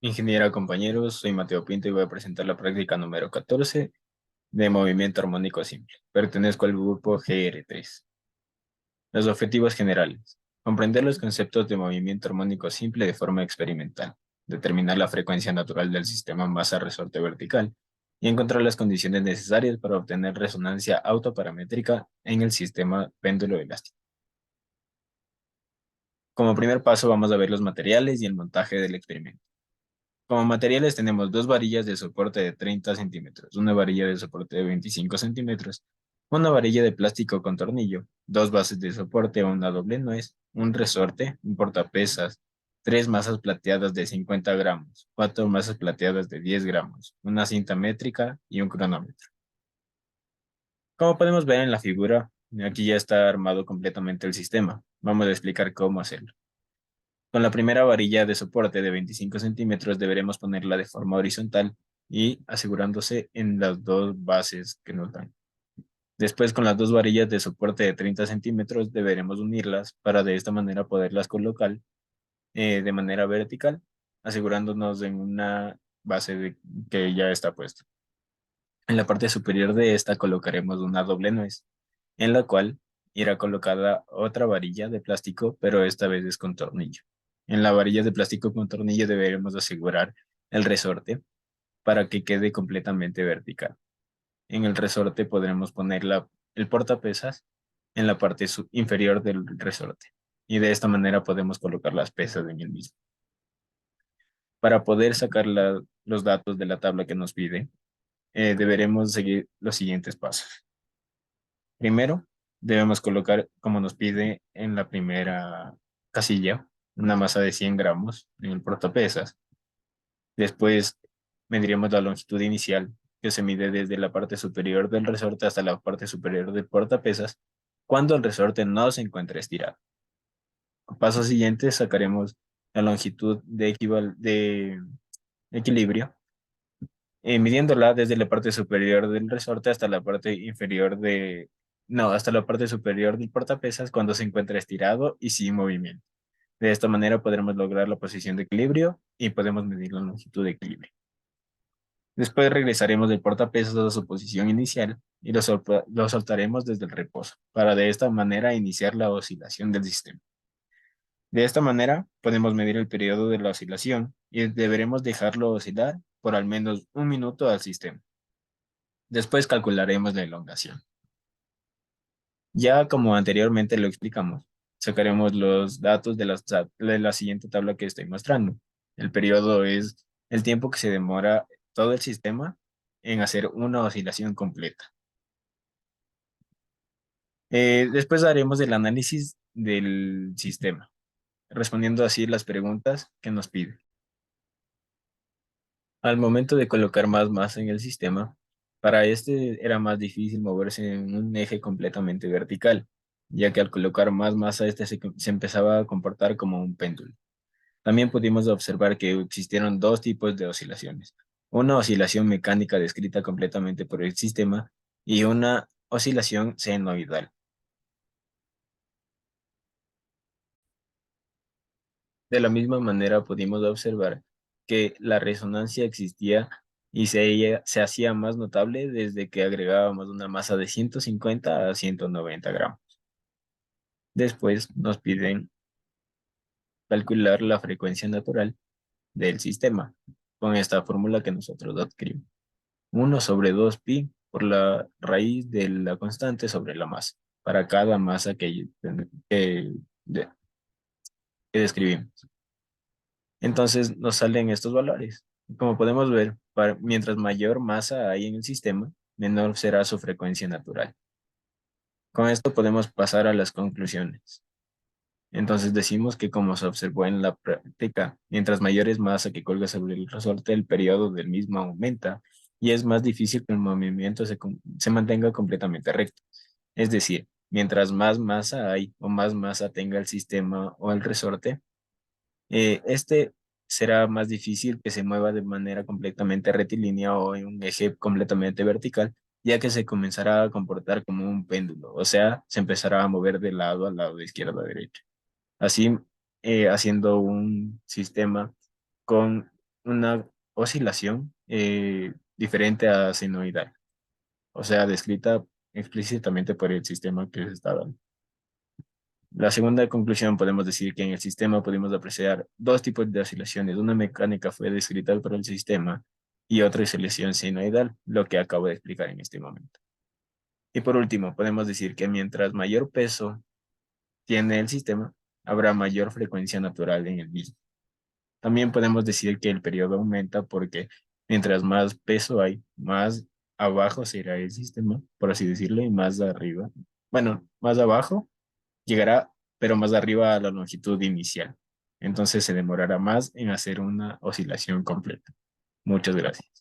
Ingeniera, compañeros, soy Mateo Pinto y voy a presentar la práctica número 14 de movimiento armónico simple. Pertenezco al grupo GR3. Los objetivos generales. Comprender los conceptos de movimiento armónico simple de forma experimental. Determinar la frecuencia natural del sistema masa-resorte vertical y encontrar las condiciones necesarias para obtener resonancia autoparamétrica en el sistema péndulo elástico. Como primer paso vamos a ver los materiales y el montaje del experimento. Como materiales tenemos dos varillas de soporte de 30 centímetros, una varilla de soporte de 25 centímetros, una varilla de plástico con tornillo, dos bases de soporte, una doble nuez, un resorte, un portapesas, tres masas plateadas de 50 gramos, cuatro masas plateadas de 10 gramos, una cinta métrica y un cronómetro. Como podemos ver en la figura, aquí ya está armado completamente el sistema. Vamos a explicar cómo hacerlo. Con la primera varilla de soporte de 25 centímetros deberemos ponerla de forma horizontal y asegurándose en las dos bases que nos dan. Después, con las dos varillas de soporte de 30 centímetros deberemos unirlas para de esta manera poderlas colocar de manera vertical, asegurándonos en una que ya está puesta. En la parte superior de esta colocaremos una doble nuez, en la cual irá colocada otra varilla de plástico, pero esta vez es con tornillo. En la varilla de plástico con tornillo deberemos asegurar el resorte para que quede completamente vertical. En el resorte podremos poner el portapesas en la parte inferior del resorte y de esta manera podemos colocar las pesas en el mismo. Para poder sacar los datos de la tabla que nos pide, deberemos seguir los siguientes pasos. Primero, debemos colocar, como nos pide en la primera casilla, una masa de 100 gramos en el portapesas. Después, mediremos la longitud inicial, que se mide desde la parte superior del resorte hasta la parte superior del portapesas, cuando el resorte no se encuentra estirado. Paso siguiente, sacaremos la longitud de equilibrio, midiéndola desde la parte superior del resorte hasta la parte inferior no, hasta la parte superior del portapesas cuando se encuentra estirado y sin movimiento. De esta manera podremos lograr la posición de equilibrio y podemos medir la longitud de equilibrio. Después regresaremos del portapesas a su posición inicial y lo soltaremos desde el reposo para de esta manera iniciar la oscilación del sistema. De esta manera podemos medir el periodo de la oscilación y deberemos dejarlo oscilar por al menos un minuto al sistema. Después calcularemos la elongación. Ya como anteriormente lo explicamos, sacaremos los datos de la siguiente tabla que estoy mostrando. El periodo es el tiempo que se demora todo el sistema en hacer una oscilación completa. Después haremos el análisis del sistema, respondiendo así las preguntas que nos pide. Al momento de colocar más masa en el sistema, para este era más difícil moverse en un eje completamente vertical, ya que al colocar más masa este se empezaba a comportar como un péndulo. También pudimos observar que existieron dos tipos de oscilaciones, una oscilación mecánica descrita completamente por el sistema y una oscilación senoidal. De la misma manera pudimos observar que la resonancia existía y se hacía más notable desde que agregábamos una masa de 150 a 190 gramos. Después nos piden calcular la frecuencia natural del sistema con esta fórmula que nosotros adquirimos. 1/2pi por la raíz de la constante sobre la masa, para cada masa que, que describimos. Entonces nos salen estos valores. Como podemos ver, mientras mayor masa hay en el sistema, menor será su frecuencia natural. Con esto podemos pasar a las conclusiones. Entonces decimos que como se observó en la práctica, mientras mayor es masa que colga sobre el resorte, el periodo del mismo aumenta y es más difícil que el movimiento se mantenga completamente recto. Es decir, mientras más masa hay o más masa tenga el sistema o el resorte, este será más difícil que se mueva de manera completamente rectilínea o en un eje completamente vertical, ya que se comenzará a comportar como un péndulo, o sea, se empezará a mover de lado a lado, de izquierda a derecha. Así, haciendo un sistema con una oscilación diferente a senoidal, o sea, descrita explícitamente por el sistema que se está dando. La segunda conclusión, podemos decir que en el sistema pudimos apreciar dos tipos de oscilaciones. Una mecánica fue descrita por el sistema y otra oscilación senoidal, lo que acabo de explicar en este momento. Y por último, podemos decir que mientras mayor peso tiene el sistema, habrá mayor frecuencia natural en el mismo. También podemos decir que el periodo aumenta porque mientras más peso hay, más abajo se irá el sistema, por así decirlo, y más arriba. Bueno, más abajo llegará, pero más arriba a la longitud inicial. Entonces se demorará más en hacer una oscilación completa. Muchas gracias.